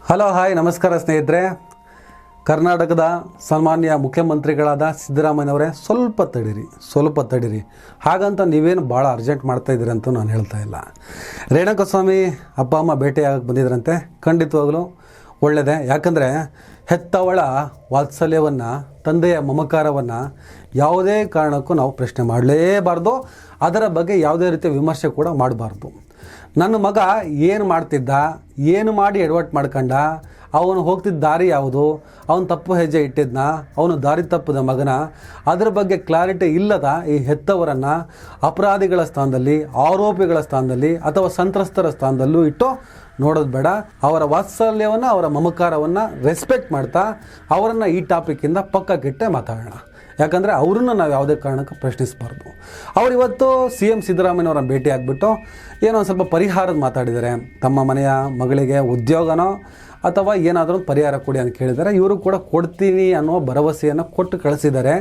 Hello hi ನಮಸ್ಕಾರ ಸ್ನೇಹಿತರೆ. ಕರ್ನಾಟಕದ ಸನ್ಮಾನ್ಯ ಮುಖ್ಯಮಂತ್ರಿಗಳಾದ ಸಿದ್ದರಾಮಯ್ಯನವರೇ ಸ್ವಲ್ಪ ತಡೀರಿ ಹಾಗಂತ ನೀವೇನು ಭಾಳ ಅರ್ಜೆಂಟ್ ಮಾಡ್ತಾಯಿದ್ದೀರಿ ಅಂತ ನಾನು ಹೇಳ್ತಾ ಇಲ್ಲ. ರೇಣುಕಾಸ್ವಾಮಿ ಅಪ್ಪ ಅಮ್ಮ ಭೇಟಿಯಾಗಕ್ಕೆ ಬಂದಿದ್ರಂತೆ. ಖಂಡಿತವಾಗಲೂ ಒಳ್ಳೆಯದೇ. ಯಾಕಂದರೆ ಹೆತ್ತವಳ ವಾತ್ಸಲ್ಯವನ್ನು, ತಂದೆಯ ಮಮಕಾರವನ್ನು ಯಾವುದೇ ಕಾರಣಕ್ಕೂ ನಾವು ಪ್ರಶ್ನೆ ಮಾಡಲೇಬಾರ್ದು. ಅದರ ಬಗ್ಗೆ ಯಾವುದೇ ರೀತಿಯ ವಿಮರ್ಶೆ ಕೂಡ ಮಾಡಬಾರ್ದು. ನನ್ನ ಮಗ ಏನು ಮಾಡ್ತಿದ್ದ, ಏನು ಮಾಡಿ ಎಡವಟ್ಟು ಮಾಡ್ಕೊಂಡ, ಅವನು ಹೋಗ್ತಿದ್ದ ದಾರಿ ಯಾವುದು, ಅವನು ತಪ್ಪು ಹೆಜ್ಜೆ ಇಟ್ಟಿದ್ನ, ಅವನು ದಾರಿ ತಪ್ಪದ ಮಗನ, ಅದರ ಬಗ್ಗೆ ಕ್ಲಾರಿಟಿ ಇಲ್ಲದ ಈ ಹೆತ್ತವರನ್ನು ಅಪರಾಧಿಗಳ ಸ್ಥಾನದಲ್ಲಿ, ಆರೋಪಿಗಳ ಸ್ಥಾನದಲ್ಲಿ ಅಥವಾ ಸಂತ್ರಸ್ತರ ಸ್ಥಾನದಲ್ಲೂ ಇಟ್ಟು ನೋಡೋದು ಬೇಡ. ಅವರ ವಾತ್ಸಲ್ಯವನ್ನು, ಅವರ ಮಮಕಾರವನ್ನು ರೆಸ್ಪೆಕ್ಟ್ ಮಾಡ್ತಾ ಅವರನ್ನು ಈ ಟಾಪಿಕ್ಕಿಂದ ಪಕ್ಕಕ್ಕಿಟ್ಟೆ ಮಾತಾಡೋಣ. ಯಾಕಂದರೆ ಅವ್ರನ್ನ ನಾವು ಯಾವುದೇ ಕಾರಣಕ್ಕೆ ಪ್ರಶ್ನಿಸಬಾರ್ದು. ಅವರು ಇವತ್ತು CM ಸಿದ್ದರಾಮಯ್ಯನವರನ್ನು ಭೇಟಿ ಆಗಿಬಿಟ್ಟು ಏನೋ ಒಂದು ಸ್ವಲ್ಪ ಪರಿಹಾರದ ಮಾತಾಡಿದ್ದಾರೆ. ತಮ್ಮ ಮನೆಯ ಮಗಳಿಗೆ ಉದ್ಯೋಗನೋ ಅಥವಾ ಏನಾದರೂ ಒಂದು ಪರಿಹಾರ ಕೊಡಿ ಅಂತ ಕೇಳಿದ್ದಾರೆ. ಇವರು ಕೂಡ ಕೊಡ್ತೀನಿ ಅನ್ನೋ ಭರವಸೆಯನ್ನು ಕೊಟ್ಟು ಕಳಿಸಿದ್ದಾರೆ.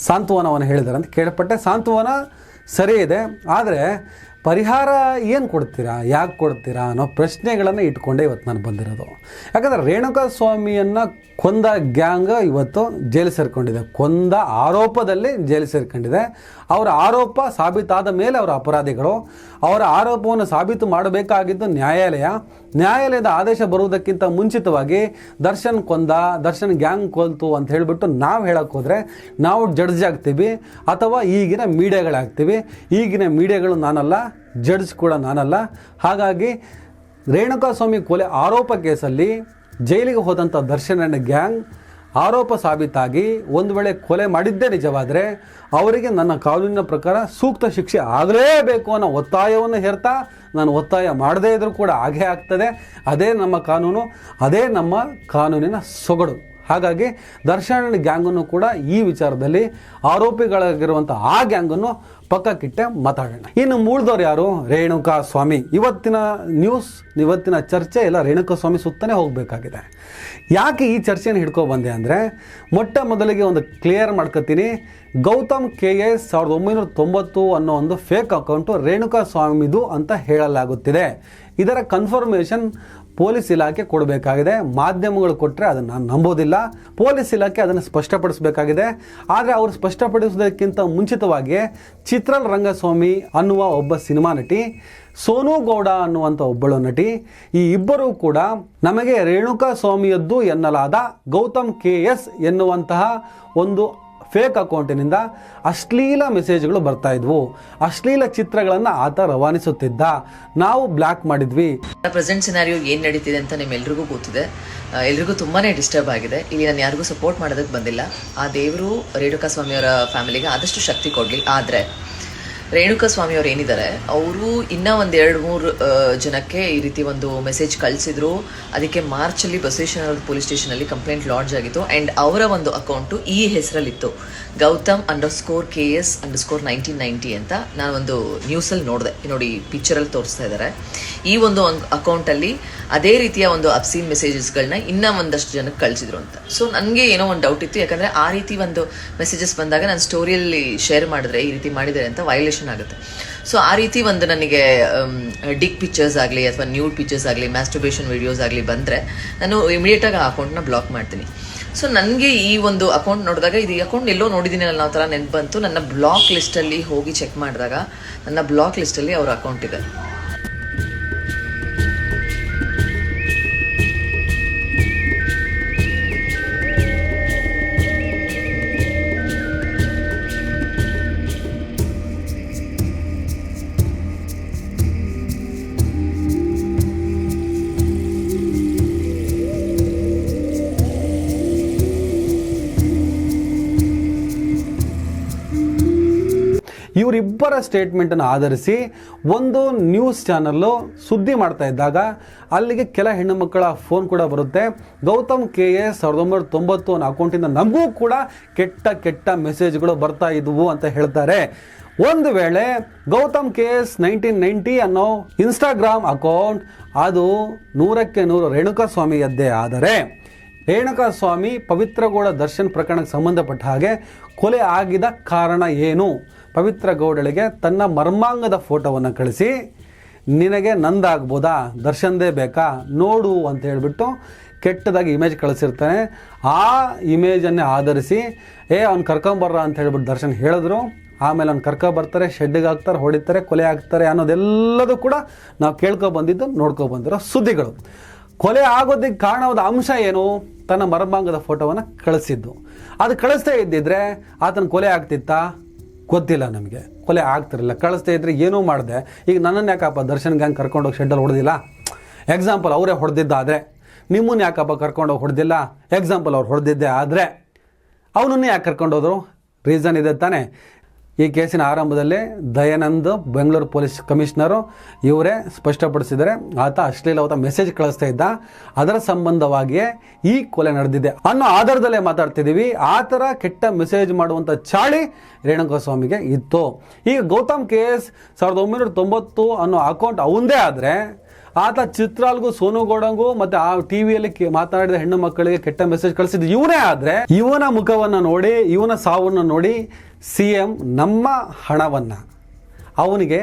ಸಾಂತ್ವನವನ್ನು ಹೇಳಿದ್ದಾರೆ ಅಂತ ಕೇಳಪಟ್ಟೆ. ಸಾಂತ್ವನ ಸರಿ ಇದೆ, ಆದರೆ ಪರಿಹಾರ ಏನು ಕೊಡ್ತೀರಾ, ಯಾಕೆ ಕೊಡ್ತೀರಾ ಅನ್ನೋ ಪ್ರಶ್ನೆಗಳನ್ನು ಇಟ್ಕೊಂಡೇ ಇವತ್ತು ನಾನು ಬಂದಿರೋದು. ಯಾಕಂದರೆ ರೇಣುಕಾಸ್ವಾಮಿಯನ್ನು ಕೊಂದ ಗ್ಯಾಂಗ್ ಇವತ್ತು ಜೈಲು ಸೇರಿಕೊಂಡಿದೆ. ಕೊಂದ ಆರೋಪದಲ್ಲಿ ಜೈಲು ಸೇರಿಕೊಂಡಿದೆ. ಅವರ ಆರೋಪ ಸಾಬೀತಾದ ಮೇಲೆ ಅವರ ಅಪರಾಧಿಗಳು. ಅವರ ಆರೋಪವನ್ನು ಸಾಬೀತು ಮಾಡಬೇಕಾಗಿದ್ದು ನ್ಯಾಯಾಲಯದ ಆದೇಶ ಬರುವುದಕ್ಕಿಂತ ಮುಂಚಿತವಾಗಿ ದರ್ಶನ್ ಗ್ಯಾಂಗ್ ಕೊಲ್ತು ಅಂತ ಹೇಳಿಬಿಟ್ಟು ನಾವು ಹೇಳೋಕ್ಕೆ ಹೋದರೆ ನಾವು ಜಡ್ಜ್ ಆಗ್ತೀವಿ ಅಥವಾ ಈಗಿನ ಮೀಡಿಯಾಗಳಾಗ್ತೀವಿ. ಈಗಿನ ಮೀಡಿಯಾಗಳು ನಾನಲ್ಲ, ಜಡ್ಜ್ ಕೂಡ ನಾನಲ್ಲ. ಹಾಗಾಗಿ ರೇಣುಕಾಸ್ವಾಮಿ ಕೊಲೆ ಆರೋಪ ಕೇಸಲ್ಲಿ ಜೈಲಿಗೆ ಹೋದಂಥ ದರ್ಶನ್ ಆ್ಯಂಡ್ ಗ್ಯಾಂಗ್ ಆರೋಪ ಸಾಬೀತಾಗಿ ಒಂದು ವೇಳೆ ಕೊಲೆ ಮಾಡಿದ್ದೇ ನಿಜವಾದರೆ ಅವರಿಗೆ ನನ್ನ ಕಾನೂನಿನ ಪ್ರಕಾರ ಸೂಕ್ತ ಶಿಕ್ಷೆ ಆಗಲೇಬೇಕು ಅನ್ನೋ ಒತ್ತಾಯವನ್ನು ಹೇರ್ತಾ, ನಾನು ಒತ್ತಾಯ ಮಾಡದೇ ಇದ್ರೂ ಕೂಡ ಹಾಗೇ ಆಗ್ತದೆ. ಅದೇ ನಮ್ಮ ಕಾನೂನು, ಅದೇ ನಮ್ಮ ಕಾನೂನಿನ ಸೊಗಡು. ಹಾಗಾಗಿ ದರ್ಶನ್ ಗ್ಯಾಂಗನ್ನು ಕೂಡ ಈ ವಿಚಾರದಲ್ಲಿ ಆರೋಪಿಗಳಾಗಿರುವಂಥ ಆ ಗ್ಯಾಂಗನ್ನು ಪಕ್ಕಕ್ಕಿಟ್ಟೆ ಮಾತಾಡೋಣ. ಇನ್ನು ಮೂಳ್ದವ್ರು ಯಾರು? ರೇಣುಕಾಸ್ವಾಮಿ. ಇವತ್ತಿನ ನ್ಯೂಸ್, ಇವತ್ತಿನ ಚರ್ಚೆ ಎಲ್ಲ ರೇಣುಕಾಸ್ವಾಮಿ ಸುತ್ತನೇ ಹೋಗಬೇಕಾಗಿದೆ. ಯಾಕೆ ಈ ಚರ್ಚೆಯನ್ನು ಹಿಡ್ಕೊ ಬಂದೆ ಅಂದರೆ, ಮೊಟ್ಟ ಮೊದಲಿಗೆ ಒಂದು ಕ್ಲಿಯರ್ ಮಾಡ್ಕೊತೀನಿ. ಗೌತಮ್ KS 1990 ಅನ್ನೋ ಒಂದು ಫೇಕ್ ಅಕೌಂಟು ರೇಣುಕಾಸ್ವಾಮಿದು ಅಂತ ಹೇಳಲಾಗುತ್ತಿದೆ. ಇದರ ಕನ್ಫರ್ಮೇಷನ್ ಪೊಲೀಸ್ ಇಲಾಖೆ ಕೊಡಬೇಕಾಗಿದೆ. ಮಾಧ್ಯಮಗಳು ಕೊಟ್ಟರೆ ಅದನ್ನು ನಾನು ನಂಬೋದಿಲ್ಲ. ಪೊಲೀಸ್ ಇಲಾಖೆ ಅದನ್ನು ಸ್ಪಷ್ಟಪಡಿಸಬೇಕಾಗಿದೆ. ಆದರೆ ಅವರು ಸ್ಪಷ್ಟಪಡಿಸೋದಕ್ಕಿಂತ ಮುಂಚಿತವಾಗಿ ಚಿತ್ರಲ್ ರಂಗಸ್ವಾಮಿ ಅನ್ನುವ ಒಬ್ಬ ಸಿನಿಮಾ ನಟಿ, ಸೋನು ಗೌಡ ಅನ್ನುವಂಥ ಒಬ್ಬಳು ನಟಿ, ಈ ಇಬ್ಬರೂ ಕೂಡ ನಮಗೆ ರೇಣುಕಾಸ್ವಾಮಿಯದ್ದು ಎನ್ನಲಾದ ಗೌತಮ್ KS ಎನ್ನುವಂತಹ ಒಂದು ಫೇಕ್ ಅಕೌಂಟಿನಿಂದ ಅಶ್ಲೀಲ ಮೆಸೇಜ್ಗಳು ಬರ್ತಾ ಇದ್ವು. ಅಶ್ಲೀಲ ಚಿತ್ರಗಳನ್ನು ಆತ ರವಾನಿಸುತ್ತಿದ್ದ. ನಾವು ಬ್ಲಾಕ್ ಮಾಡಿದ್ವಿ. ಪ್ರೆಸೆಂಟ್ ಸಿನಾರಿಯೋ ಏನು ನಡೀತಿದೆ ಅಂತ ನಿಮ್ಮೆಲ್ರಿಗೂ ಗೊತ್ತಿದೆ. ಎಲ್ರಿಗೂ ತುಂಬಾನೇ ಡಿಸ್ಟರ್ಬ್ ಆಗಿದೆ. ಇಲ್ಲಿ ನಾನು ಯಾರಿಗೂ ಸಪೋರ್ಟ್ ಮಾಡೋದಕ್ಕೆ ಬಂದಿಲ್ಲ. ಆ ದೇವರು ರೇಣುಕಾಸ್ವಾಮಿಯವರ ಫ್ಯಾಮಿಲಿಗೆ ಆದಷ್ಟು ಶಕ್ತಿ ಕೊಡಲಿ. ಆದರೆ ರೇಣುಕಾಸ್ವಾಮಿಯವರು ಏನಿದ್ದಾರೆ, ಅವರು ಇನ್ನೂ ಒಂದು 2-3 ಜನಕ್ಕೆ ಈ ರೀತಿ ಒಂದು ಮೆಸೇಜ್ ಕಳಿಸಿದ್ರು. ಅದಕ್ಕೆ ಮಾರ್ಚಲ್ಲಿ ಬಸವೇಶ್ವರ ಪೊಲೀಸ್ ಸ್ಟೇಷನಲ್ಲಿ ಕಂಪ್ಲೇಂಟ್ ಲಾಡ್ಜ್ ಆಗಿತ್ತು. ಆ್ಯಂಡ್ ಅವರ ಒಂದು ಅಕೌಂಟು ಈ ಹೆಸರಲ್ಲಿತ್ತು, Gautam_KS_1990 ಅಂತ. ನಾನು ಒಂದು ನ್ಯೂಸಲ್ಲಿ ನೋಡಿದೆ, ನೋಡಿ ಪಿಕ್ಚರಲ್ಲಿ ತೋರಿಸ್ತಾ ಇದ್ದಾರೆ. ಈ ಒಂದು ಅಕೌಂಟಲ್ಲಿ ಅದೇ ರೀತಿಯ ಒಂದು ಅಬ್ಸೀನ್ ಮೆಸೇಜಸ್ಗಳನ್ನ ಇನ್ನೂ ಒಂದಷ್ಟು ಜನಕ್ಕೆ ಕಳಿಸಿದ್ರು ಅಂತ. ಸೊ ನನಗೆ ಏನೋ ಒಂದು ಡೌಟ್ ಇತ್ತು. ಯಾಕಂದರೆ ಆ ರೀತಿ ಒಂದು ಮೆಸೇಜಸ್ ಬಂದಾಗ ನಾನು ಸ್ಟೋರಿಯಲ್ಲಿ ಶೇರ್ ಮಾಡಿದ್ರೆ ಈ ರೀತಿ ಮಾಡಿದ್ದಾರೆ ಅಂತ ವೈಲೇಷನ್ ಆಗುತ್ತೆ. ಸೊ ಆ ರೀತಿ ಒಂದು ನನಗೆ ಡಿಕ್ ಪಿಕ್ಚರ್ಸ್ ಆಗಲಿ ಅಥವಾ ನ್ಯೂಡ್ ಪಿಕ್ಚರ್ಸ್ ಆಗಲಿ, ಮ್ಯಾಸ್ಟರ್ಬೇಷನ್ ವಿಡಿಯೋಸ್ ಆಗಲಿ ಬಂದರೆ ನಾನು ಇಮಿಡಿಯೇಟಾಗಿ ಆ ಅಕೌಂಟ್ನ ಬ್ಲಾಕ್ ಮಾಡ್ತೀನಿ. ಸೊ ನನಗೆ ಈ ಒಂದು ಅಕೌಂಟ್ ನೋಡಿದಾಗ ಇದು ಅಕೌಂಟ್ ಎಲ್ಲೋ ನೋಡಿದ್ದೀನಿ ಅನ್ನೋ ಥರ ನೆನಪು ಬಂತು. ನನ್ನ ಬ್ಲಾಕ್ ಲಿಸ್ಟಲ್ಲಿ ಹೋಗಿ ಚೆಕ್ ಮಾಡಿದಾಗ ನನ್ನ ಬ್ಲಾಕ್ ಲಿಸ್ಟಲ್ಲಿ ಅವ್ರ ಅಕೌಂಟ್ ಇದೆ. ಇವರಿಬ್ಬರ ಸ್ಟೇಟ್ಮೆಂಟನ್ನು ಆಧರಿಸಿ ಒಂದು ನ್ಯೂಸ್ ಚಾನಲ್ಲು ಸುದ್ದಿ ಮಾಡ್ತಾ ಇದ್ದಾಗ ಅಲ್ಲಿಗೆ ಕೆಲ ಹೆಣ್ಣು ಮಕ್ಕಳ ಫೋನ್ ಕೂಡ ಬರುತ್ತೆ. ಗೌತಮ್ KS 1990 ಅನ್ನೋ ಅಕೌಂಟಿಂದ ನಮಗೂ ಕೂಡ ಕೆಟ್ಟ ಮೆಸೇಜ್ಗಳು ಬರ್ತಾ ಇದ್ವು ಅಂತ ಹೇಳ್ತಾರೆ. ಒಂದು ವೇಳೆ ಗೌತಮ್ KS 1990 ಅನ್ನೋ ಇನ್ಸ್ಟಾಗ್ರಾಮ್ ಅಕೌಂಟ್ ಅದು 100ಕ್ಕೆ 100 ರೇಣುಕಾಸ್ವಾಮಿಯದ್ದೇ ಆದರೆ, ರೇಣುಕಾಸ್ವಾಮಿ ಪವಿತ್ರ ಗೌಡ ದರ್ಶನ್ ಪ್ರಕರಣಕ್ಕೆ ಸಂಬಂಧಪಟ್ಟ ಹಾಗೆ ಕೊಲೆ ಆಗಿದ ಕಾರಣ ಏನು, ಪವಿತ್ರ ಗೌಡಳಿಗೆ ತನ್ನ ಮರ್ಮಾಂಗದ ಫೋಟೋವನ್ನು ಕಳಿಸಿ ನಿನಗೆ ನಂದಾಗ್ಬೋದಾ, ದರ್ಶನ್ದೇ ಬೇಕಾ ನೋಡು ಅಂತ ಹೇಳ್ಬಿಟ್ಟು ಕೆಟ್ಟದಾಗಿ ಇಮೇಜ್ ಕಳಿಸಿರ್ತಾನೆ. ಆ ಇಮೇಜನ್ನೇ ಆಧರಿಸಿ ಅವ್ನು ಕರ್ಕೊಂಬರ್ರ ಅಂತ ಹೇಳ್ಬಿಟ್ಟು ದರ್ಶನ್ ಹೇಳಿದ್ರು. ಆಮೇಲೆ ಅವ್ನು ಕರ್ಕೊಬರ್ತಾರೆ, ಶೆಡ್ಡಿಗೆ ಹಾಕ್ತಾರೆ, ಹೊಡಿತಾರೆ, ಕೊಲೆ ಆಗ್ತಾರೆ ಅನ್ನೋದೆಲ್ಲದೂ ಕೂಡ ನಾವು ಕೇಳ್ಕೊಬಂದಿದ್ದು, ನೋಡ್ಕೊಬಂದಿರೋ ಸುದ್ದಿಗಳು. ಕೊಲೆ ಆಗೋದಕ್ಕೆ ಕಾರಣವಾದ ಅಂಶ ಏನು? ತನ್ನ ಮರ್ಮಾಂಗದ ಫೋಟೋವನ್ನು ಕಳಿಸಿದ್ದು. ಅದು ಕಳಿಸ್ತೇ ಇದ್ದಿದ್ರೆ ಆತನ ಕೊಲೆ ಆಗ್ತಿತ್ತಾ? ಗೊತ್ತಿಲ್ಲ ನಮಗೆ. ಕೊಲೆ ಆಗ್ತಿರಲಿಲ್ಲ. ಕಳಿಸ್ತೇ ಇದ್ರೆ ಏನೂ ಮಾಡಿದೆ. ಈಗ ನನ್ನನ್ನು ಯಾಕಪ್ಪ ದರ್ಶನ್ ಗ್ಯಾಂಗ್ ಕರ್ಕೊಂಡೋಗಿ ಶೆಡ್ಡಲ್ಲಿ ಹೊಡೆದಿಲ್ಲ? ಎಕ್ಸಾಂಪಲ್ ಅವರೇ ಹೊಡೆದಿದ್ದಾದರೆ, ನಿಮ್ಮನ್ನು ಯಾಕಪ್ಪ ಕರ್ಕೊಂಡೋಗಿ ಹೊಡೆದಿಲ್ಲ? ಎಕ್ಸಾಂಪಲ್ ಅವ್ರು ಹೊಡೆದಿದ್ದೆ ಆದರೆ ಅವನನ್ನೇ ಯಾಕೆ ಕರ್ಕೊಂಡೋದ್ರು? ರೀಸನ್ ಇದೆ ತಾನೇ. ಈ ಕೇಸಿನ ಆರಂಭದಲ್ಲಿ ದಯಾನಂದ್ ಬೆಂಗಳೂರು ಪೊಲೀಸ್ ಕಮಿಷನರು ಇವರೇ ಸ್ಪಷ್ಟಪಡಿಸಿದರೆ ಆತ ಅಶ್ಲೀಲವಾದ ಮೆಸೇಜ್ ಕಳಿಸ್ತಾ ಇದ್ದ, ಅದರ ಸಂಬಂಧವಾಗಿಯೇ ಈ ಕೊಲೆ ನಡೆದಿದೆ ಅನ್ನೋ ಆಧಾರದಲ್ಲೇ ಮಾತಾಡ್ತಿದ್ದೀವಿ. ಆ ಥರ ಕೆಟ್ಟ ಮೆಸೇಜ್ ಮಾಡುವಂಥ ಚಾಳಿ ರೇಣುಕಾಸ್ವಾಮಿಗೆ ಇತ್ತು. ಈಗ ಗೌತಮ್ ಕೇಸ್ 1990 ಅನ್ನೋ ಅಕೌಂಟ್ ಅವಂದೇ ಆದರೆ, ಆತ ಚಿತ್ರಾಲ್ಗೂ ಸೋನುಗೌಡಂಗೂ ಮತ್ತು ಆ ಟಿವಿಯಲ್ಲಿ ಮಾತನಾಡಿದ ಹೆಣ್ಣು ಮಕ್ಕಳಿಗೆ ಕೆಟ್ಟ ಮೆಸೇಜ್ ಕಳಿಸಿದ್ದು ಇವನೇ ಆದರೆ, ಇವನ ಮುಖವನ್ನು ನೋಡಿ, ಇವನ ಸಾವನ್ನು ನೋಡಿ CM ನಮ್ಮ ಹಣವನ್ನು ಅವನಿಗೆ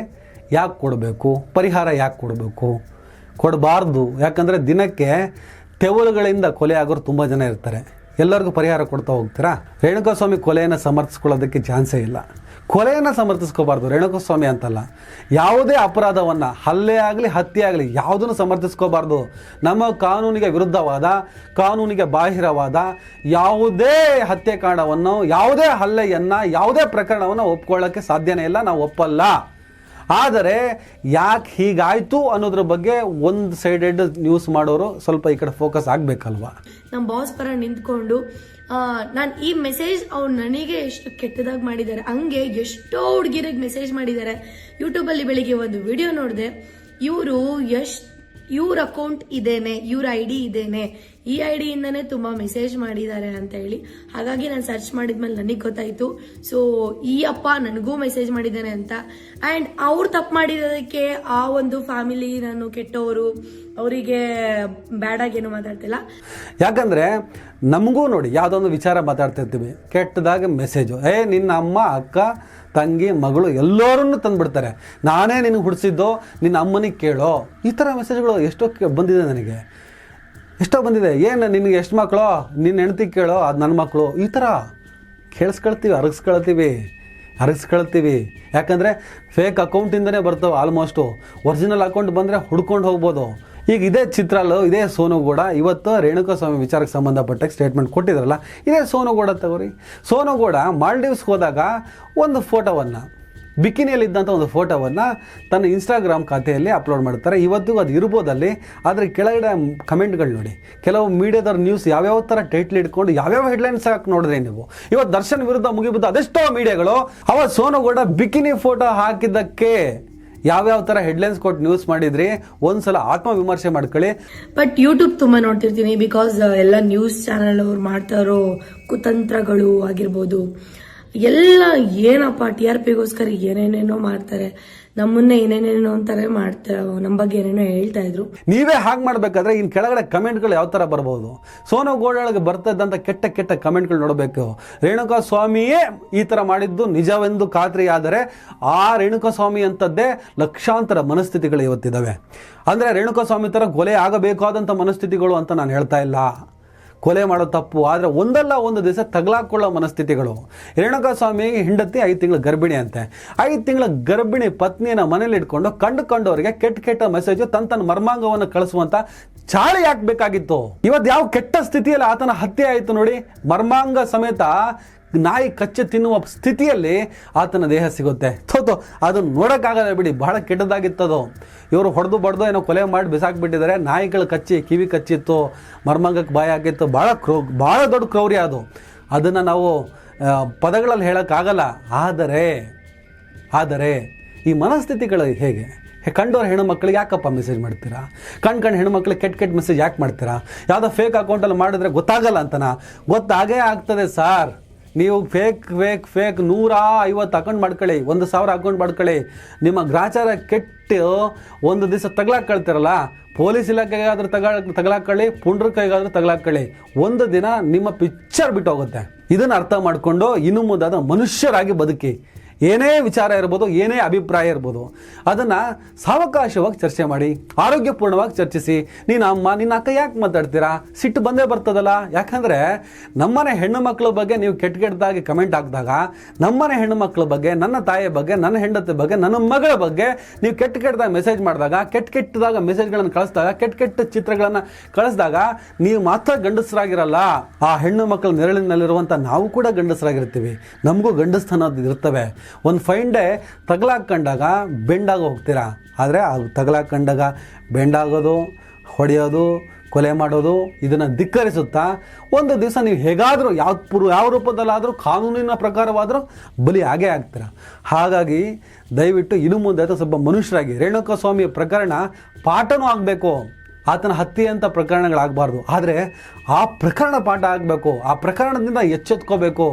ಯಾಕೆ ಕೊಡಬೇಕು? ಪರಿಹಾರ ಯಾಕೆ ಕೊಡಬೇಕು? ಕೊಡಬಾರ್ದು. ಯಾಕಂದರೆ ದಿನಕ್ಕೆ ತೆವಲುಗಳಿಂದ ಕೊಲೆ ಆಗೋರು ತುಂಬ ಜನ ಇರ್ತಾರೆ. ಎಲ್ಲರಿಗೂ ಪರಿಹಾರ ಕೊಡ್ತಾ ಹೋಗ್ತೀರಾ? ರೇಣುಕಾಸ್ವಾಮಿ ಕೊಲೆಯನ್ನು ಸಮರ್ಥಿಸ್ಕೊಳ್ಳೋದಕ್ಕೆ ಚಾನ್ಸೇ ಇಲ್ಲ. ಕೊಲೆಯನ್ನು ಸಮರ್ಥಿಸ್ಕೋಬಾರ್ದು, ರೇಣುಕಾಸ್ವಾಮಿ ಅಂತಲ್ಲ, ಯಾವುದೇ ಅಪರಾಧವನ್ನು, ಹಲ್ಲೆ ಆಗಲಿ ಹತ್ಯೆ ಆಗಲಿ ಯಾವುದನ್ನು ಸಮರ್ಥಿಸ್ಕೋಬಾರ್ದು. ನಮ್ಮ ಕಾನೂನಿಗೆ ವಿರುದ್ಧವಾದ, ಕಾನೂನಿಗೆ ಬಾಹಿರವಾದ ಯಾವುದೇ ಹತ್ಯೆಕಾಂಡವನ್ನು, ಯಾವುದೇ ಹಲ್ಲೆಯನ್ನು, ಯಾವುದೇ ಪ್ರಕರಣವನ್ನು ಒಪ್ಕೊಳ್ಳೋಕ್ಕೆ ಸಾಧ್ಯನೇ ಇಲ್ಲ. ನಾವು ಒಪ್ಪಲ್ಲ. ಆದರೆ ಯಾಕೆ ಹೀಗಾಯಿತು ಅನ್ನೋದ್ರ ಬಗ್ಗೆ ಒಂದು ಸೈಡೆಡ್ ನ್ಯೂಸ್ ಮಾಡೋರು ಸ್ವಲ್ಪ ಈ ಕಡೆ ಫೋಕಸ್ ಆಗಬೇಕಲ್ವಾ? ನಮ್ಮ ಬಾಸ್ ಪರ ನಿಂತ್ಕೊಂಡು ನಾನು ಈ ಮೆಸೇಜ್ ಅವ್ರು ನನಗೆ ಎಷ್ಟು ಕೆಟ್ಟದಾಗಿ ಮಾಡಿದ್ದಾರೆ, ಹಂಗೆ ಎಷ್ಟೋ ಹುಡುಗಿರಿಗೆ ಮೆಸೇಜ್ ಮಾಡಿದ್ದಾರೆ. ಯೂಟ್ಯೂಬಲ್ಲಿ ಬೆಳಿಗ್ಗೆ ಒಂದು ವಿಡಿಯೋ ನೋಡಿದೆ, ಇವ್ರ ಅಕೌಂಟ್ ಇದೇನೆ, ಇವ್ರ ID ಇದೇನೆ, ಈ IDಯಿಂದನೇ ತುಂಬ ಮೆಸೇಜ್ ಮಾಡಿದ್ದಾರೆ ಅಂತ ಹೇಳಿ. ಹಾಗಾಗಿ ನಾನು ಸರ್ಚ್ ಮಾಡಿದ್ಮೇಲೆ ನನಗೆ ಗೊತ್ತಾಯಿತು. ಸೊ ಈ ಅಪ್ಪ ನನಗೂ ಮೆಸೇಜ್ ಮಾಡಿದ್ದಾನೆ ಅಂತ. ಆ್ಯಂಡ್ ಅವ್ರು ತಪ್ಪು ಮಾಡಿರೋದಕ್ಕೆ ಆ ಒಂದು ಫ್ಯಾಮಿಲಿ, ನಾನು ಕೆಟ್ಟವರು, ಅವರಿಗೆ ಬ್ಯಾಡಾಗಿ ಏನು ಮಾತಾಡ್ತಿಲ್ಲ. ಯಾಕಂದರೆ ನಮಗೂ ನೋಡಿ ಯಾವುದೋ ಒಂದು ವಿಚಾರ ಮಾತಾಡ್ತಿರ್ತೀವಿ, ಕೆಟ್ಟದಾಗ ಮೆಸೇಜು, ನಿನ್ನ ಅಮ್ಮ, ಅಕ್ಕ, ತಂಗಿ, ಮಗಳು ಎಲ್ಲರನ್ನೂ ತಂದುಬಿಡ್ತಾರೆ. ನಾನೇ ನಿನಗೆ ಹುಡ್ಸಿದ್ದು, ನಿನ್ನ ಅಮ್ಮನಿಗೆ ಕೇಳೋ. ಈ ಥರ ಮೆಸೇಜ್ಗಳು ಎಷ್ಟೋ ಬಂದಿದೆ ನನಗೆ, ಎಷ್ಟೋ ಬಂದಿದೆ. ಏನು ನಿನಗೆ ಎಷ್ಟು ಮಕ್ಕಳು, ನಿನ್ನ ಹೆಂಡ್ತಿಗೆ ಕೇಳೋ, ಅದು ನನ್ನ ಮಕ್ಕಳು. ಈ ಥರ ಕೇಳಿಸ್ಕೊಳ್ತೀವಿ, ಅರಗಿಸ್ಕೊಳ್ತೀವಿ. ಯಾಕಂದರೆ ಫೇಕ್ ಅಕೌಂಟಿಂದನೇ ಬರ್ತವೆ ಆಲ್ಮೋಸ್ಟು. ಒರಿಜಿನಲ್ ಅಕೌಂಟ್ ಬಂದರೆ ಹುಡ್ಕೊಂಡು ಹೋಗ್ಬೋದು. ಈಗ ಇದೇ ಚಿತ್ರಾಲು, ಇದೇ ಸೋನುಗೌಡ ಇವತ್ತು ರೇಣುಕಾಸ್ವಾಮಿ ವಿಚಾರಕ್ಕೆ ಸಂಬಂಧಪಟ್ಟ ಸ್ಟೇಟ್ಮೆಂಟ್ ಕೊಟ್ಟಿದ್ರಲ್ಲ, ಇದೇ ಸೋನುಗೌಡ ತಗೋರಿ. ಸೋನುಗೌಡ ಮಾಲ್ಡೀವ್ಸ್ಗೆ ಹೋದಾಗ ಒಂದು ಫೋಟೋವನ್ನು, ಬಿಕಿನಿಯಲ್ಲಿದ್ದಂಥ ಒಂದು ಫೋಟೋವನ್ನು ತನ್ನ ಇನ್ಸ್ಟಾಗ್ರಾಮ್ ಖಾತೆಯಲ್ಲಿ ಅಪ್ಲೋಡ್ ಮಾಡ್ತಾರೆ. ಇವತ್ತಿಗೂ ಅದು ಇರ್ಬೋದಲ್ಲಿ. ಆದರೆ ಕೆಳಗಡೆ ಕಮೆಂಟ್ಗಳು ನೋಡಿ, ಕೆಲವು ಮೀಡಿಯಾದವ್ರ ನ್ಯೂಸ್ ಯಾವ್ಯಾವ ಥರ ಟೈಟ್ಲ್ ಇಟ್ಕೊಂಡು ಯಾವ್ಯಾವ ಹೆಡ್ಲೈನ್ಸ್ ಹಾಕಿ ನೋಡಿದ್ರೆ ನೀವು, ಇವತ್ತು ದರ್ಶನ್ ವಿರುದ್ಧ ಮುಗಿಬಿದ್ದು ಅದೆಷ್ಟೋ ಮೀಡಿಯಾಗಳು ಅವತ್ತು ಸೋನುಗೌಡ ಬಿಕಿನಿ ಫೋಟೋ ಹಾಕಿದ್ದಕ್ಕೆ ಯಾವ್ಯಾವ ಥರ ಹೆಡ್ಲೈನ್ಸ್ ಕೊಟ್ಟು ನ್ಯೂಸ್ ಮಾಡಿದ್ರಿ, ಒಂದ್ಸಲ ಆತ್ಮವಿಮರ್ಶೆ ಮಾಡ್ಕೊಳ್ಳಿ. ಬಟ್ ಯೂಟ್ಯೂಬ್ ತುಂಬ ನೋಡ್ತಿರ್ತೀನಿ, ಬಿಕಾಸ್ ಎಲ್ಲ ನ್ಯೂಸ್ ಚಾನಲ್ ಅವ್ರು ಮಾಡ್ತಾ ಇರೋ ಕುತಂತ್ರಗಳು ಆಗಿರ್ಬೋದು, ಎಲ್ಲ ಏನಪ್ಪ TRPಗೋಸ್ಕರ ಏನೇನೇನೋ ಮಾಡ್ತಾರೆ. ನಮ್ಮನ್ನೇ ಏನೇನೇನೋ ಅಂತಾರೆ ಮಾಡ್ತಾರೆ, ನಮ್ಮ ಬಗ್ಗೆ ಏನೇನೋ ಹೇಳ್ತಾ ಇದ್ರು. ನೀವೇ ಹಾಗೆ ಮಾಡಬೇಕಾದ್ರೆ ಇನ್ನು ಕೆಳಗಡೆ ಕಮೆಂಟ್ಗಳು ಯಾವ ಥರ ಬರ್ಬೋದು? ಸೋನುಗೌಡಳಿಗೆ ಬರ್ತಾ ಇದ್ದಂಥ ಕೆಟ್ಟ ಕಮೆಂಟ್ಗಳು ನೋಡಬೇಕು. ರೇಣುಕಾಸ್ವಾಮಿಯೇ ಈ ಥರ ಮಾಡಿದ್ದು ನಿಜವೆಂದು ಖಾತ್ರಿ ಆದರೆ ಆ ರೇಣುಕಾಸ್ವಾಮಿ ಅಂಥದ್ದೇ ಲಕ್ಷಾಂತರ ಮನಸ್ಥಿತಿಗಳು ಇವತ್ತಿದ್ದಾವೆ. ಅಂದರೆ ರೇಣುಕಾಸ್ವಾಮಿ ಥರ ಕೊಲೆ ಆಗಬೇಕಾದಂಥ ಮನಸ್ಥಿತಿಗಳು ಅಂತ ನಾನು ಹೇಳ್ತಾ ಇಲ್ಲ. ಕೊಲೆ ಮಾಡೋ ತಪ್ಪು, ಆದರೆ ಒಂದಲ್ಲ ಒಂದು ದಿವಸ ತಗಲಾಕೊಳ್ಳೋ ಮನಸ್ಥಿತಿಗಳು. ರೇಣುಕಾಸ್ವಾಮಿ ಹೆಂಡತಿ 5 ತಿಂಗಳ ಗರ್ಭಿಣಿ ಅಂತೆ. 5 ತಿಂಗಳ ಗರ್ಭಿಣಿ ಪತ್ನಿಯನ್ನು ಮನೇಲಿ ಇಟ್ಕೊಂಡು ಕಂಡುಕೊಂಡವರಿಗೆ ಕೆಟ್ಟ ಮೆಸೇಜು ತನ್ನ ಮರ್ಮಾಂಗವನ್ನು ಕಳಿಸುವಂಥ ಚಾಳಿ ಯಾಕೆ ಬೇಕಾಗಿತ್ತು? ಇವತ್ತು ಯಾವ ಕೆಟ್ಟ ಸ್ಥಿತಿಯಲ್ಲಿ ಆತನ ಹತ್ಯೆ ಆಯಿತು ನೋಡಿ. ಮರ್ಮಾಂಗ ಸಮೇತ ನಾಯಿ ಕಚ್ಚೆ ತಿನ್ನುವ ಸ್ಥಿತಿಯಲ್ಲಿ ಆತನ ದೇಹ ಸಿಗುತ್ತೆ. ಅದನ್ನು ನೋಡೋಕ್ಕಾಗಲ್ಲ ಬಿಡಿ, ಬಹಳ ಕೆಟ್ಟದಾಗಿತ್ತದು. ಇವರು ಹೊಡೆದು ಬಡ್ದು ಏನೋ ಕೊಲೆ ಮಾಡಿ ಬಿಸಾಕ್ಬಿಟ್ಟಿದ್ದಾರೆ. ನಾಯಿಗಳು ಕಚ್ಚಿ ಕಿವಿ ಕಚ್ಚಿತ್ತು, ಮರ್ಮಾಂಗಕ್ಕೆ ಬಾಯಿ ಹಾಕಿತ್ತು. ಭಾಳ ದೊಡ್ಡ ಕ್ರೌರ್ಯ ಅದು. ಅದನ್ನು ನಾವು ಪದಗಳಲ್ಲಿ ಹೇಳೋಕ್ಕಾಗಲ್ಲ. ಆದರೆ ಈ ಮನಸ್ಥಿತಿಗಳು ಹೇಗೆ? ಕಂಡವ್ರ ಹೆಣ್ಣು ಮಕ್ಕಳಿಗೆ ಯಾಕಪ್ಪ ಮೆಸೇಜ್ ಮಾಡ್ತೀರಾ? ಕಣ್ ಹೆಣ್ಣುಮಕ್ಳಿಗೆ ಕೆಟ್ಟ ಮೆಸೇಜ್ ಯಾಕೆ ಮಾಡ್ತೀರಾ? ಯಾವುದೋ ಫೇಕ್ ಅಕೌಂಟಲ್ಲಿ ಮಾಡಿದ್ರೆ ಗೊತ್ತಾಗಲ್ಲ ಅಂತನಾ? ಗೊತ್ತಾಗೇ ಆಗ್ತದೆ ಸಾರ್. ನೀವು ಫೇಕ್ 150 ಅಕೌಂಟ್ ಮಾಡ್ಕೊಳ್ಳಿ, 1000 ಅಕೌಂಟ್ ಮಾಡ್ಕೊಳ್ಳಿ. ನಿಮ್ಮ ಗ್ರಾಚಾರ ಕೆಟ್ಟು ಒಂದು ದಿವಸ ತಗಲಾಕೊಳ್ತಿರಲ್ಲ, ಪೊಲೀಸ್ ಇಲಾಖೆಗಾದ್ರೂ ತಗಲಾಕೊಳ್ಳಿ, ಪುಂಡ್ರ ಕೈಗಾದ್ರೂ ತಗಲಾಕೊಳ್ಳಿ, ಒಂದು ದಿನ ನಿಮ್ಮ ಪಿಕ್ಚರ್ ಬಿಟ್ಟು ಹೋಗುತ್ತೆ. ಇದನ್ನು ಅರ್ಥ ಮಾಡಿಕೊಂಡು ಇನ್ನು ಮುಂದೆ ಮನುಷ್ಯರಾಗಿ ಬದುಕಿ. ಏನೇ ವಿಚಾರ ಇರ್ಬೋದು, ಏನೇ ಅಭಿಪ್ರಾಯ ಇರ್ಬೋದು, ಅದನ್ನು ಸಾವಕಾಶವಾಗಿ ಚರ್ಚೆ ಮಾಡಿ, ಆರೋಗ್ಯಪೂರ್ಣವಾಗಿ ಚರ್ಚಿಸಿ. ನೀನು ಅಮ್ಮ ನಿನ್ನ ಅಕ್ಕ ಯಾಕೆ ಮಾತಾಡ್ತೀರಾ, ಸಿಟ್ಟು ಬಂದೇ ಬರ್ತದಲ್ಲ. ಯಾಕಂದರೆ ನಮ್ಮನೆ ಹೆಣ್ಣು ಮಕ್ಕಳ ಬಗ್ಗೆ ನೀವು ಕೆಟ್ಟದಾಗಿ ಕಮೆಂಟ್ ಹಾಕಿದಾಗ, ನಮ್ಮನೆ ಹೆಣ್ಣು ಮಕ್ಕಳ ಬಗ್ಗೆ, ನನ್ನ ತಾಯಿಯ ಬಗ್ಗೆ, ನನ್ನ ಹೆಂಡತಿ ಬಗ್ಗೆ, ನನ್ನ ಮಗಳ ಬಗ್ಗೆ ನೀವು ಕೆಟ್ಟದಾಗಿ ಮೆಸೇಜ್ ಮಾಡಿದಾಗ, ಕೆಟ್ಟದಾಗ ಮೆಸೇಜ್ಗಳನ್ನು ಕಳಿಸಿದಾಗ, ಕೆಟ್ಟ ಚಿತ್ರಗಳನ್ನು ಕಳಿಸಿದಾಗ ನೀವು ಮಾತ್ರ ಗಂಡಸರಾಗಿರಲ್ಲ, ಆ ಹೆಣ್ಣು ಮಕ್ಕಳ ನೆರಳಿನಲ್ಲಿರುವಂಥ ನಾವು ಕೂಡ ಗಂಡಸರಾಗಿರ್ತೀವಿ. ನಮಗೂ ಗಂಡಸ್ತನದ್ದು ಇರ್ತವೆ. ಒಂದು ಫೈನ್ ಡೇ ತಗಲಾಕೊಂಡಾಗ ಬೆಂಡಾಗಿ ಹೋಗ್ತೀರಾ. ಆದರೆ ಆ ತಗಲಾಕೊಂಡಾಗ ಬೆಂಡಾಗೋದು, ಹೊಡೆಯೋದು, ಕೊಲೆ ಮಾಡೋದು ಇದನ್ನು ಧಿಕ್ಕರಿಸುತ್ತಾ ಒಂದು ದಿವಸ ನೀವು ಹೇಗಾದರೂ ಯಾವ ರೂಪದಲ್ಲಾದರೂ ಕಾನೂನಿನ ಪ್ರಕಾರವಾದರೂ ಬಲಿ ಆಗೇ ಆಗ್ತೀರ. ಹಾಗಾಗಿ ದಯವಿಟ್ಟು ಇನ್ನು ಮುಂದೆ ಸ್ವಲ್ಪ ಮನುಷ್ಯರಾಗಿ. ರೇಣುಕಾಸ್ವಾಮಿ ಪ್ರಕರಣ ಪಾಠನೂ ಆಗಬೇಕು, ಆತನ ಹತ್ಯೆ ಅಂತ ಪ್ರಕರಣಗಳಾಗಬಾರ್ದು. ಆದರೆ ಆ ಪ್ರಕರಣ ಪಾಠ ಆಗಬೇಕು, ಆ ಪ್ರಕರಣದಿಂದ ಎಚ್ಚೆತ್ಕೋಬೇಕು.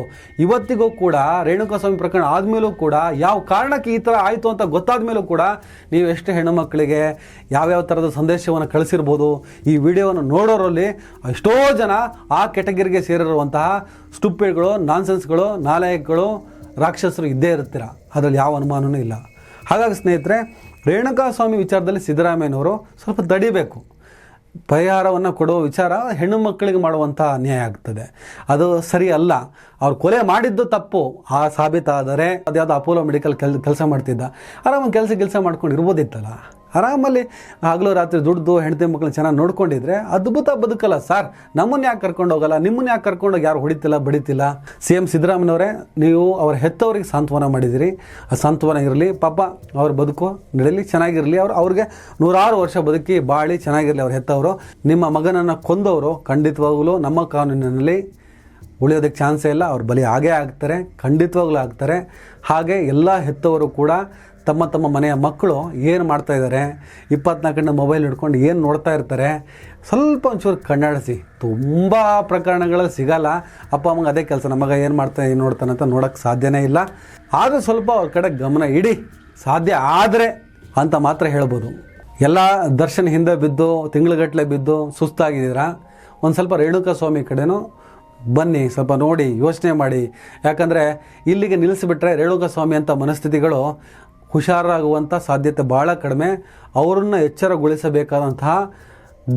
ಇವತ್ತಿಗೂ ಕೂಡ ರೇಣುಕಾಸ್ವಾಮಿ ಪ್ರಕರಣ ಆದಮೇಲೂ ಕೂಡ ಯಾವ ಕಾರಣಕ್ಕೆ ಈ ಥರ ಆಯಿತು ಅಂತ ಗೊತ್ತಾದ ಮೇಲೂ ಕೂಡ ನೀವು ಎಷ್ಟು ಹೆಣ್ಣುಮಕ್ಕಳಿಗೆ ಯಾವ್ಯಾವ ಥರದ ಸಂದೇಶವನ್ನು ಕಳಿಸಿರ್ಬೋದು. ಈ ವಿಡಿಯೋವನ್ನು ನೋಡೋರಲ್ಲಿ ಎಷ್ಟೋ ಜನ ಆ ಕೆಟಗರಿಗೆ ಸೇರಿರುವಂತಹ ಸ್ಟುಪಿಡ್ಗಳು, ನಾನ್ಸೆನ್ಸ್ಗಳು, ನಾಲಾಯಕಗಳು, ರಾಕ್ಷಸರು ಇದ್ದೇ ಇರ್ತೀರ. ಅದರಲ್ಲಿ ಯಾವ ಅನುಮಾನವೂ ಇಲ್ಲ. ಹಾಗಾಗಿ ಸ್ನೇಹಿತರೆ, ರೇಣುಕಾಸ್ವಾಮಿ ವಿಚಾರದಲ್ಲಿ ಸಿದ್ದರಾಮಯ್ಯನವರು ಸ್ವಲ್ಪ ತಡಿಬೇಕು. ಪರಿಹಾರವನ್ನು ಕೊಡುವ ವಿಚಾರ ಹೆಣ್ಣು ಮಕ್ಕಳಿಗೆ ಮಾಡುವಂಥ ಅನ್ಯಾಯ ಆಗ್ತದೆ. ಅದು ಸರಿ ಅಲ್ಲ. ಅವ್ರು ಕೊಲೆ ಮಾಡಿದ್ದು ತಪ್ಪು ಆ ಸಾಬೀತಾದರೆ, ಅದ್ಯಾವುದೋ ಅಪೋಲೋ ಮೆಡಿಕಲ್ ಕೆಲಸ ಮಾಡ್ತಿದ್ದ, ಆರಾಮಾಗಿ ಕೆಲಸ ಮಾಡ್ಕೊಂಡು ಇರ್ಬೋದಿತ್ತಲ್ಲ. ಆರಾಮಲ್ಲಿ ಹಗಲು ರಾತ್ರಿ ದುಡ್ದು ಹೆಂಡತಿ ಮಕ್ಕಳನ್ನ ಚೆನ್ನಾಗಿ ನೋಡ್ಕೊಂಡಿದ್ರೆ ಅದ್ಭುತ ಬದುಕಲ್ಲ ಸರ್. ನಮ್ಮನ್ನು ಯಾಕೆ ಕರ್ಕೊಂಡು ಹೋಗಲ್ಲ, ನಿಮ್ಮನ್ನು ಯಾಕೆ ಕರ್ಕೊಂಡೋಗಿ ಯಾರು ಹೊಡಿತಿಲ್ಲ ಬಡಿತಿಲ್ಲ. CM ಸಿದ್ದರಾಮಯ್ಯನವರೇ, ನೀವು ಅವ್ರ ಹೆತ್ತವರಿಗೆ ಸಾಂತ್ವನ ಮಾಡಿದಿರಿ. ಆ ಸಾಂತ್ವನ ಇರಲಿ, ಪಾಪ ಅವ್ರ ಬದುಕು ನಡೀಲಿ, ಚೆನ್ನಾಗಿರಲಿ. ಅವ್ರಿಗೆ 106 ವರ್ಷ ಬದುಕಿ ಬಾಳಿ ಚೆನ್ನಾಗಿರಲಿ ಅವ್ರ ಹೆತ್ತವರು. ನಿಮ್ಮ ಮಗನನ್ನು ಕೊಂದವರು ಖಂಡಿತವಾಗಲೂ ನಮ್ಮ ಕಾನೂನಿನಲ್ಲಿ ಉಳಿಯೋದಕ್ಕೆ ಚಾನ್ಸೇ ಇಲ್ಲ. ಅವ್ರು ಬಲಿ ಆಗೇ ಆಗ್ತಾರೆ, ಖಂಡಿತವಾಗ್ಲೂ ಆಗ್ತಾರೆ. ಹಾಗೆ ಎಲ್ಲ ಹೆತ್ತವರು ಕೂಡ ತಮ್ಮ ಮನೆಯ ಮಕ್ಕಳು ಏನು ಮಾಡ್ತಾಯಿದ್ದಾರೆ, 24 ಗಂಟೆ ಮೊಬೈಲ್ ಹಿಡ್ಕೊಂಡು ಏನು ನೋಡ್ತಾ ಇರ್ತಾರೆ, ಸ್ವಲ್ಪ ಒಂಚೂರು ಕಣ್ಣಾಡಿಸಿ. ತುಂಬ ಪ್ರಕರಣಗಳಲ್ಲಿ ಸಿಗಲ್ಲ. ಅಪ್ಪ ಅಮ್ಮಗೆ ಅದೇ ಕೆಲಸ, ನಮ್ಮ ಮಗ ಏನು ಮಾಡ್ತಾನೆ ಏನು ನೋಡ್ತಾನೆ ಅಂತ ನೋಡೋಕ್ಕೆ ಸಾಧ್ಯನೇ ಇಲ್ಲ. ಆದರೂ ಸ್ವಲ್ಪ ಅವ್ರ ಕಡೆ ಗಮನ ಇಡಿ, ಸಾಧ್ಯ ಆದರೆ ಅಂತ ಮಾತ್ರ ಹೇಳ್ಬೋದು. ಎಲ್ಲ ದರ್ಶನ ಹಿಂದೆ ಬಿದ್ದು ತಿಂಗಳುಗಟ್ಟಲೆ ಬಿದ್ದು ಸುಸ್ತಾಗಿದ್ದೀರಾ, ಒಂದು ಸ್ವಲ್ಪ ರೇಣುಕಾಸ್ವಾಮಿ ಕಡೆನೂ ಬನ್ನಿ, ಸ್ವಲ್ಪ ನೋಡಿ, ಯೋಚನೆ ಮಾಡಿ. ಯಾಕಂದರೆ ಇಲ್ಲಿಗೆ ನಿಲ್ಲಿಸಿಬಿಟ್ರೆ ರೇಣುಕಾಸ್ವಾಮಿ ಅಂತ ಮನಸ್ಥಿತಿಗಳು ಹುಷಾರಾಗುವಂಥ ಸಾಧ್ಯತೆ ಭಾಳ ಕಡಿಮೆ. ಅವರನ್ನು ಎಚ್ಚರಗೊಳಿಸಬೇಕಾದಂತಹ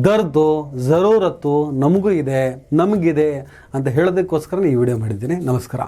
ದರ್ದು ಜರೂರತ್ತು ನಮಗೂ ಇದೆ, ನಮಗಿದೆ ಅಂತ ಹೇಳೋದಕ್ಕೋಸ್ಕರ ಈ ವಿಡಿಯೋ ಮಾಡಿದ್ದೀನಿ. ನಮಸ್ಕಾರ.